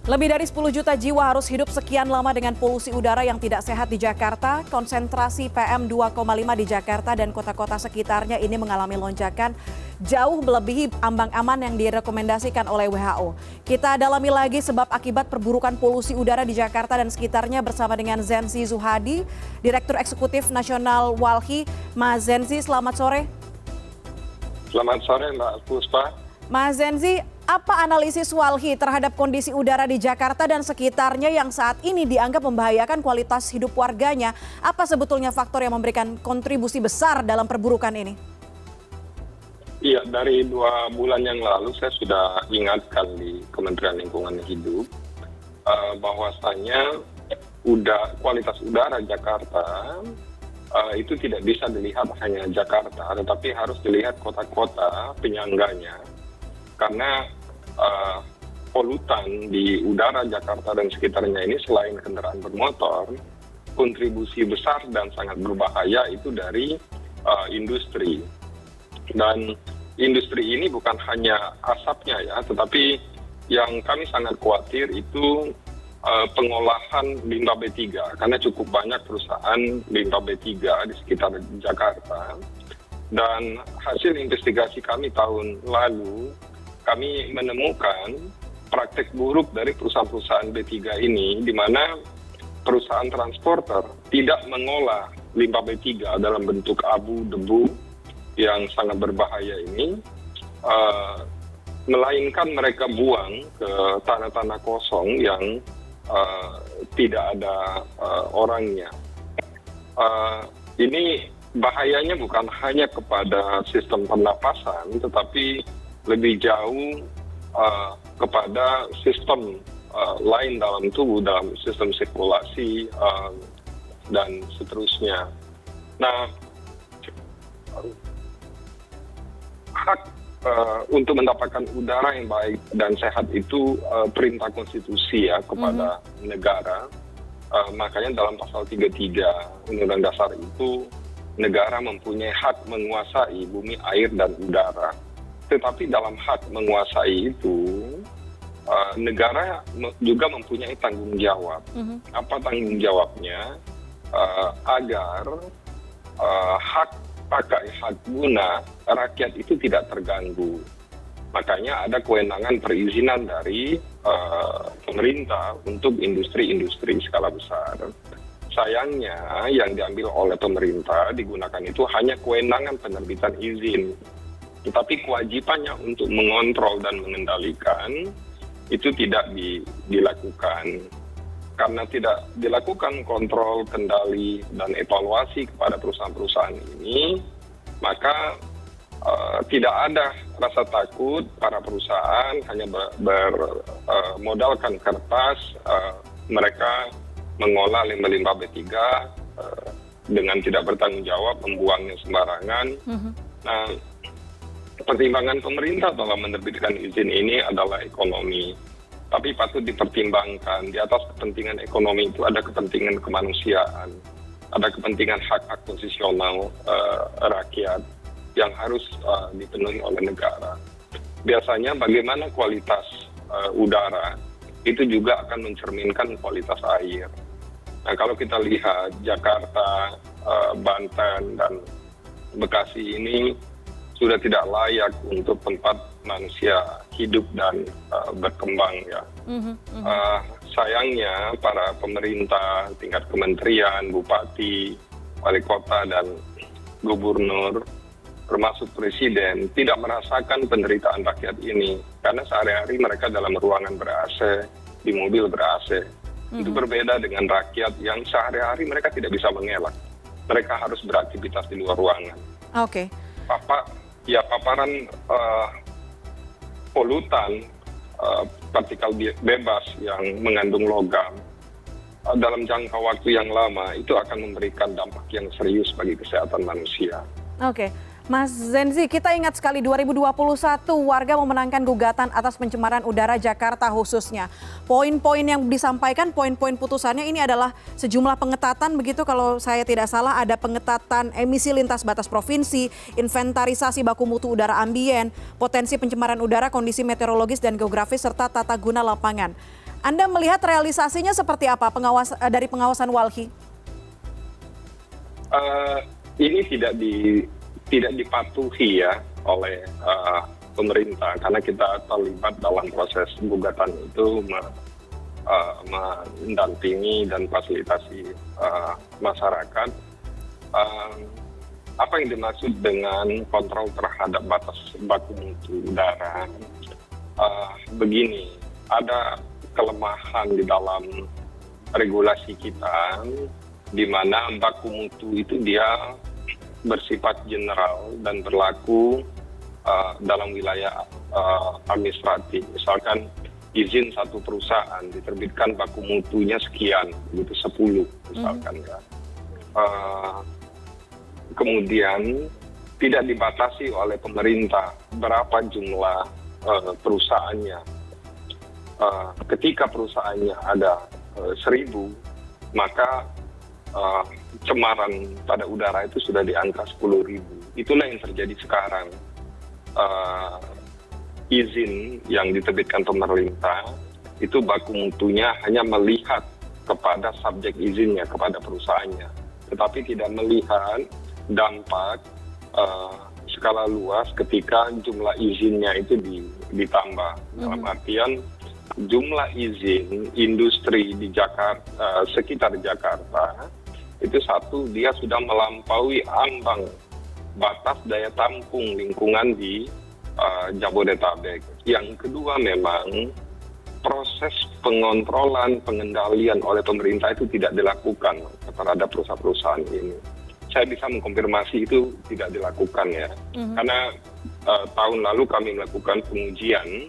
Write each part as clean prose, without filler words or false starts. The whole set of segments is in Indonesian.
Lebih dari 10 juta jiwa harus hidup sekian lama dengan polusi udara yang tidak sehat di Jakarta. Konsentrasi PM 2,5 di Jakarta dan kota-kota sekitarnya ini mengalami lonjakan jauh melebihi ambang aman yang direkomendasikan oleh WHO. Kita dalami lagi sebab akibat perburukan polusi udara di Jakarta dan sekitarnya bersama dengan Zenzi Zuhadi, Direktur Eksekutif Nasional Walhi. Mas Zenzi, selamat sore. Selamat sore Mbak Puspa. Mas Zenzi, apa analisis Walhi terhadap kondisi udara di Jakarta dan sekitarnya yang saat ini dianggap membahayakan kualitas hidup warganya? Apa sebetulnya faktor yang memberikan kontribusi besar dalam perburukan ini? Iya, dari 2 bulan yang lalu saya sudah ingatkan di Kementerian Lingkungan Hidup bahwasanya kualitas udara Jakarta itu tidak bisa dilihat hanya Jakarta, tetapi harus dilihat kota-kota penyangganya. Karena polutan di udara Jakarta dan sekitarnya ini selain kendaraan bermotor, kontribusi besar dan sangat berbahaya itu dari industri. Dan industri ini bukan hanya asapnya ya, tetapi yang kami sangat khawatir itu pengolahan limbah B3, karena cukup banyak perusahaan limbah B3 di sekitar Jakarta. Dan hasil investigasi kami tahun lalu, kami menemukan praktek buruk dari perusahaan-perusahaan B3 ini, di mana perusahaan transporter tidak mengolah limbah B3 dalam bentuk abu, debu yang sangat berbahaya ini, melainkan mereka buang ke tanah-tanah kosong yang tidak ada orangnya. Ini bahayanya bukan hanya kepada sistem pernapasan, tetapi lebih jauh kepada sistem lain dalam tubuh, dalam sistem sirkulasi dan seterusnya. Nah, hak untuk mendapatkan udara yang baik dan sehat itu perintah konstitusi ya kepada negara. Makanya dalam pasal 33 Undang-Undang Dasar itu negara mempunyai hak menguasai bumi, air, dan udara. Tetapi dalam hak menguasai itu, negara juga mempunyai tanggung jawab. Apa tanggung jawabnya? Agar hak pakai, hak guna rakyat itu tidak terganggu. Makanya ada kewenangan perizinan dari pemerintah untuk industri-industri skala besar. Sayangnya yang diambil oleh pemerintah digunakan itu hanya kewenangan penerbitan izin. Tetapi kewajibannya untuk mengontrol dan mengendalikan itu tidak dilakukan. Karena tidak dilakukan kontrol, kendali, dan evaluasi kepada perusahaan-perusahaan ini, maka tidak ada rasa takut para perusahaan hanya bermodalkan kertas, mereka mengolah limbah-limbah B3 dengan tidak bertanggung jawab, membuangnya sembarangan. Nah, pertimbangan pemerintah dalam menerbitkan izin ini adalah ekonomi. Tapi patut dipertimbangkan, di atas kepentingan ekonomi itu ada kepentingan kemanusiaan, ada kepentingan hak-hak konstitusional rakyat yang harus dipenuhi oleh negara. Biasanya bagaimana kualitas udara itu juga akan mencerminkan kualitas air. Nah, kalau kita lihat Jakarta, Banten, dan Bekasi ini sudah tidak layak untuk tempat manusia hidup dan berkembang ya. Sayangnya para pemerintah tingkat kementerian, bupati, wali kota, dan gubernur termasuk presiden tidak merasakan penderitaan rakyat ini, karena sehari-hari mereka dalam ruangan ber-AC, di mobil ber-AC. Itu berbeda dengan rakyat yang sehari-hari mereka tidak bisa mengelak, mereka harus beraktivitas di luar ruangan. Oke. Paparan polutan partikel bebas yang mengandung logam dalam jangka waktu yang lama itu akan memberikan dampak yang serius bagi kesehatan manusia. Oke. Mas Zenzi, kita ingat sekali 2021 warga memenangkan gugatan atas pencemaran udara Jakarta khususnya. Poin-poin yang disampaikan, poin-poin putusannya ini adalah sejumlah pengetatan begitu, kalau saya tidak salah ada pengetatan emisi lintas batas provinsi, inventarisasi baku mutu udara ambien, potensi pencemaran udara, kondisi meteorologis dan geografis, serta tata guna lapangan. Anda melihat realisasinya seperti apa dari pengawasan Walhi? Ini tidak dipatuhi ya oleh pemerintah karena kita terlibat dalam proses gugatan itu mendampingi dan fasilitasi masyarakat. Apa yang dimaksud dengan kontrol terhadap batas baku mutu udara? Begini, ada kelemahan di dalam regulasi kita di mana baku mutu itu dia bersifat general dan berlaku dalam wilayah administratif. Misalkan izin satu perusahaan diterbitkan baku mutunya sekian, gitu 10 misalkan ya. Kemudian tidak dibatasi oleh pemerintah berapa jumlah perusahaannya. Ketika perusahaannya ada 1.000, maka cemaran pada udara itu sudah di angka 10.000. Itulah yang terjadi sekarang. Izin yang diterbitkan pemerintah itu baku mutunya hanya melihat kepada subjek izinnya, kepada perusahaannya, tetapi tidak melihat dampak skala luas ketika jumlah izinnya itu ditambah. Dalam artian jumlah izin industri di Jakarta, sekitar Jakarta itu satu, dia sudah melampaui ambang batas daya tampung lingkungan di Jabodetabek. Yang kedua, memang proses pengontrolan, pengendalian oleh pemerintah itu tidak dilakukan terhadap perusahaan-perusahaan ini. Saya bisa mengkonfirmasi itu tidak dilakukan ya. Karena tahun lalu kami melakukan pengujian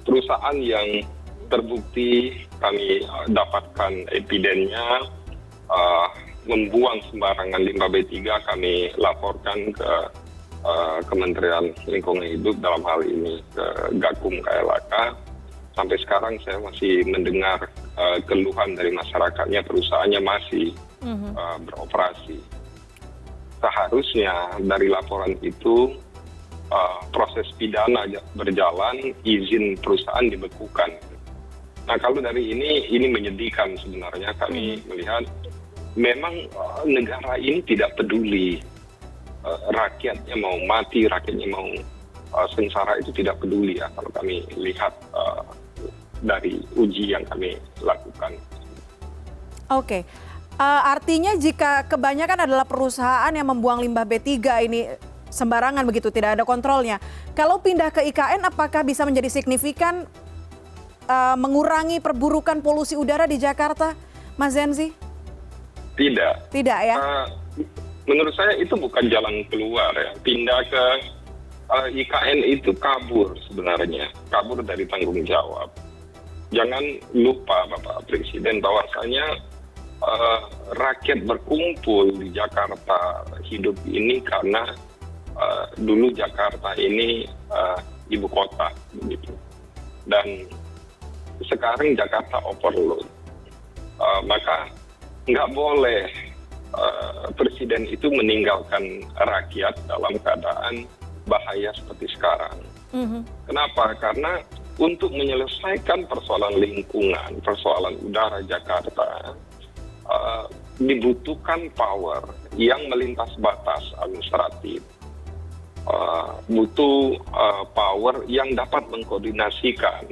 perusahaan yang terbukti kami dapatkan evidennya membuang sembarangan limbah B3, kami laporkan ke Kementerian Lingkungan Hidup, dalam hal ini ke Gakum KLHK. Sampai sekarang saya masih mendengar keluhan dari masyarakatnya, perusahaannya masih beroperasi. Seharusnya dari laporan itu proses pidana berjalan, izin perusahaan dibekukan. Nah, kalau dari ini menyedihkan sebenarnya. Kami melihat memang negara ini tidak peduli rakyatnya mau mati, rakyatnya mau sengsara, itu tidak peduli ya kalau kami lihat dari uji yang kami lakukan. Oke. Artinya jika kebanyakan adalah perusahaan yang membuang limbah B3 ini sembarangan begitu, tidak ada kontrolnya. Kalau pindah ke IKN, apakah bisa menjadi signifikan mengurangi perburukan polusi udara di Jakarta, Mas Zenzi? Tidak. Tidak ya? Menurut saya itu bukan jalan keluar ya. Pindah ke IKN itu kabur sebenarnya, kabur dari tanggung jawab. Jangan lupa Bapak Presiden bahwasanya rakyat berkumpul di Jakarta hidup ini karena dulu Jakarta ini ibu kota begitu, dan sekarang Jakarta overload. Maka nggak boleh presiden itu meninggalkan rakyat dalam keadaan bahaya seperti sekarang. Kenapa? Karena untuk menyelesaikan persoalan lingkungan, persoalan udara Jakarta, dibutuhkan power yang melintas batas administratif. Butuh power yang dapat mengkoordinasikan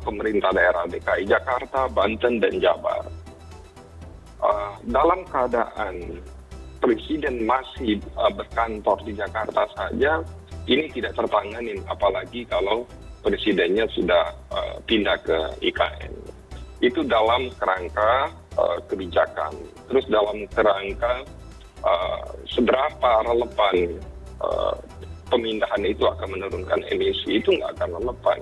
pemerintah daerah DKI Jakarta, Banten, dan Jabar. Dalam keadaan presiden masih berkantor di Jakarta saja, ini tidak tertangani, apalagi kalau presidennya sudah pindah ke IKN. Itu dalam kerangka kebijakan. Terus dalam kerangka seberapa relevan pemindahan itu akan menurunkan emisi, itu nggak akan relevan.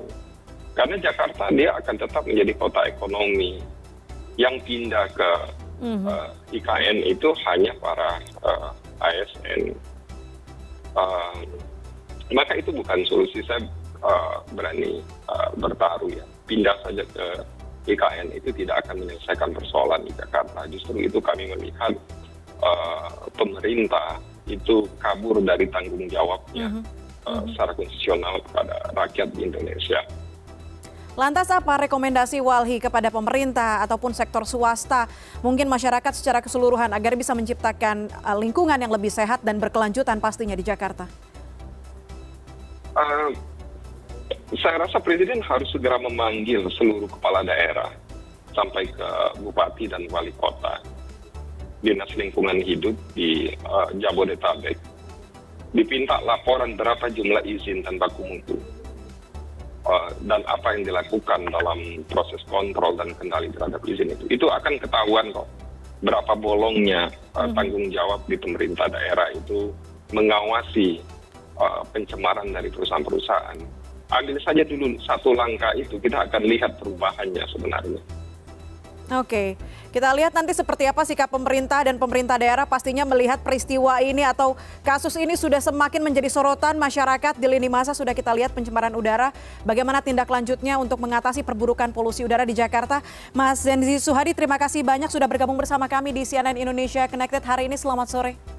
Karena Jakarta dia akan tetap menjadi kota ekonomi. Yang pindah ke IKN itu hanya para ASN. Maka itu bukan solusi. Saya berani bertaruh ya. Pindah saja ke IKN itu tidak akan menyelesaikan persoalan di Jakarta. Justru itu kami melihat pemerintah itu kabur dari tanggung jawabnya secara konstitusional kepada rakyat di Indonesia. Lantas apa rekomendasi Walhi kepada pemerintah ataupun sektor swasta, mungkin masyarakat secara keseluruhan agar bisa menciptakan lingkungan yang lebih sehat dan berkelanjutan pastinya di Jakarta? Saya rasa Presiden harus segera memanggil seluruh kepala daerah sampai ke bupati dan wali kota, dinas lingkungan hidup di Jabodetabek, dipinta laporan berapa jumlah izin tanpa mutu. Dan apa yang dilakukan dalam proses kontrol dan kendali terhadap izin itu akan ketahuan kok berapa bolongnya tanggung jawab di pemerintah daerah itu mengawasi pencemaran dari perusahaan-perusahaan. Ambil saja dulu satu langkah itu, kita akan lihat perubahannya sebenarnya. Oke, kita lihat nanti seperti apa sikap pemerintah dan pemerintah daerah pastinya melihat peristiwa ini atau kasus ini sudah semakin menjadi sorotan masyarakat di lini masa. Sudah kita lihat pencemaran udara, bagaimana tindak lanjutnya untuk mengatasi perburukan polusi udara di Jakarta. Mas Zenzi Suhadi, terima kasih banyak sudah bergabung bersama kami di CNN Indonesia Connected hari ini. Selamat sore.